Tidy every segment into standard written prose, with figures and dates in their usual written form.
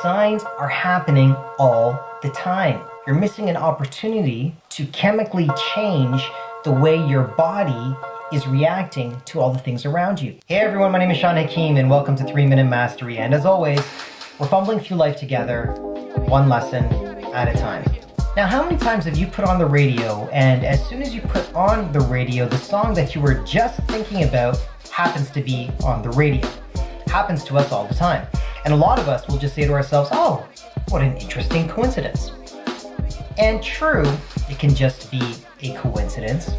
signs are happening all the time. You're missing an opportunity to chemically change the way your body is reacting to all the things around you. Hey everyone, my name is Hakim and welcome to 3 Minute Mastery. And as always, we're fumbling through life together, one lesson at a time. Now, how many times have you put on the radio and as soon as you put on the radio, the song that you were just thinking about happens to be on the radio? Happens to us all the time. And a lot of us will just say to ourselves, oh, what an interesting coincidence. And true, it can just be a coincidence.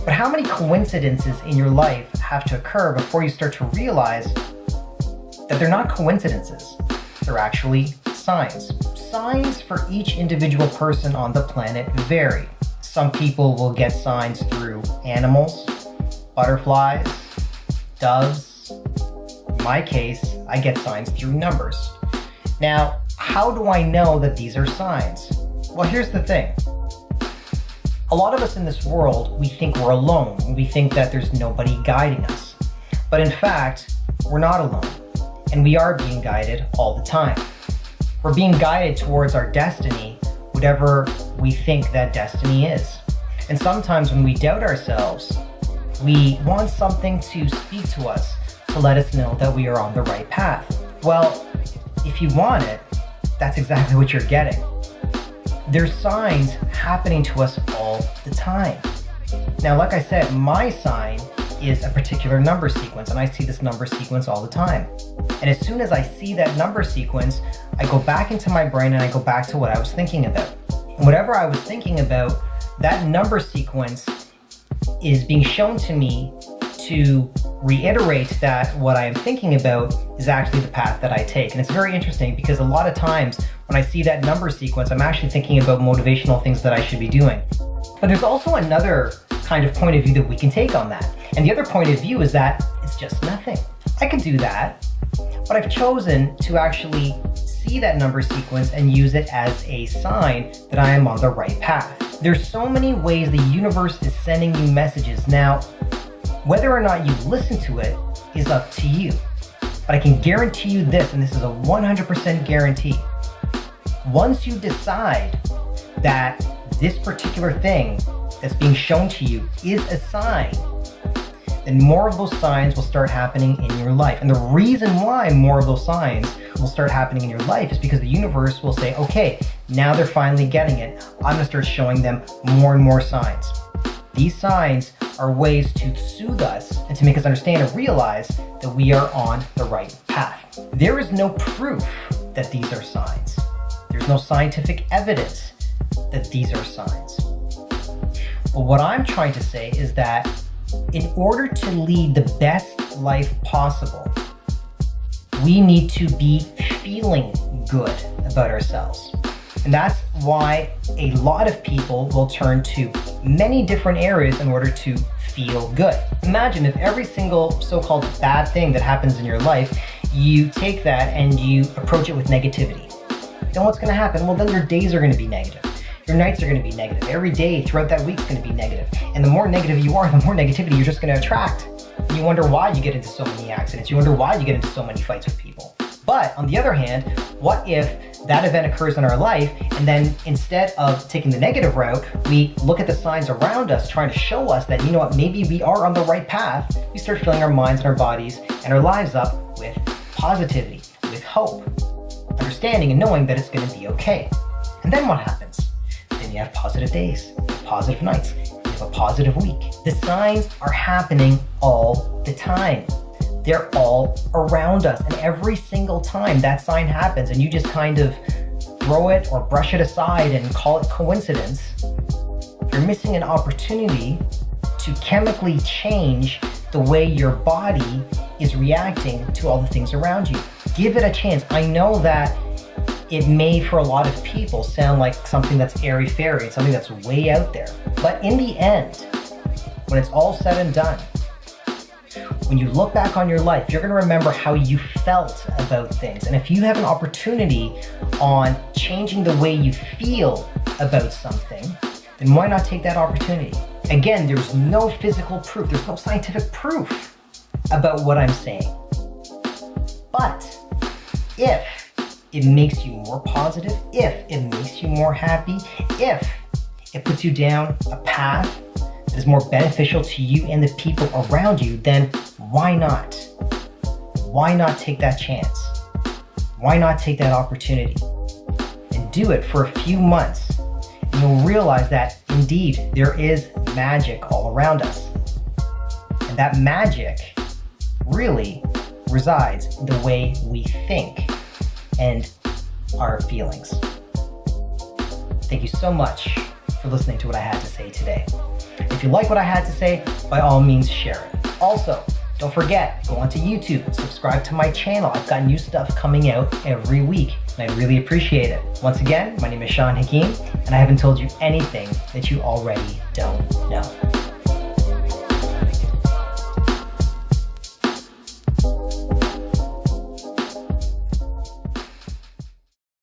But how many coincidences in your life have to occur before you start to realize that they're not coincidences? They're actually signs. Signs for each individual person on the planet vary. Some people will get signs through animals, butterflies, doves. In my case, I get signs through numbers. Now, how do I know that these are signs? Well, here's the thing. A lot of us in this world, we think we're alone. We think that there's nobody guiding us. But in fact, we're not alone. And we are being guided all the time. We're being guided towards our destiny, whatever we think that destiny is. And sometimes when we doubt ourselves, we want something to speak to us to let us know that we are on the right path. Well, if you want it, that's exactly what you're getting. There's signs happening to us all the time. Now, like I said, my sign is a particular number sequence, and I see this number sequence all the time. And as soon as I see that number sequence, I go back into my brain and I go back to what I was thinking about. And whatever I was thinking about, that number sequence is being shown to me to reiterate that what I am thinking about is actually the path that I take. And it's very interesting because a lot of times when I see that number sequence, I'm actually thinking about motivational things that I should be doing. But there's also another kind of point of view that we can take on that. And the other point of view is that it's just nothing. I can do that, but I've chosen to actually see that number sequence and use it as a sign that I am on the right path. There's so many ways the universe is sending you messages. Now, whether or not you listen to it is up to you. But I can guarantee you this, and this is a 100% guarantee. Once you decide that this particular thing that's being shown to you is a sign, then more of those signs will start happening in your life. And the reason why more of those signs will start happening in your life is because the universe will say, okay, now they're finally getting it. I'm gonna start showing them more and more signs. These signs are ways to soothe us and to make us understand and realize that we are on the right path. There is no proof that these are signs. There's no scientific evidence that these are signs. But what I'm trying to say is that in order to lead the best life possible, we need to be feeling good about ourselves. And that's why a lot of people will turn to many different areas in order to feel good. Imagine if every single so-called bad thing that happens in your life, you take that and you approach it with negativity. Then what's going to happen? Well, then your days are going to be negative. Your nights are going to be negative. Every day throughout that week is going to be negative. And the more negative you are, the more negativity you're just going to attract. And you wonder why you get into so many accidents. You wonder why you get into so many fights with people. But on the other hand, what if that event occurs in our life and then instead of taking the negative route, we look at the signs around us trying to show us that, you know what, maybe we are on the right path. We start filling our minds and our bodies and our lives up with positivity, with hope, understanding and knowing that it's going to be okay. And then what happens? Then you have positive days, positive nights, you have a positive week. The signs are happening all the time. They're all around us. And every single time that sign happens and you just kind of throw it or brush it aside and call it coincidence, you're missing an opportunity to chemically change the way your body is reacting to all the things around you. Give it a chance. I know that it may, for a lot of people, sound like something that's airy-fairy, something that's way out there. But in the end, when it's all said and done, when you look back on your life, you're going to remember how you felt about things. And if you have an opportunity on changing the way you feel about something, then why not take that opportunity? Again, there's no physical proof, there's no scientific proof about what I'm saying. But if it makes you more positive, if it makes you more happy, if it puts you down a path that is more beneficial to you and the people around you, then why not? Why not take that chance? Why not take that opportunity? And do it for a few months. And you'll realize that indeed there is magic all around us. And that magic really resides in the way we think and our feelings. Thank you so much for listening to what I had to say today. If you like what I had to say, by all means share it. Also, don't forget, go onto YouTube, subscribe to my channel. I've got new stuff coming out every week, and I really appreciate it. Once again, my name is Hakim, and I haven't told you anything that you already don't know.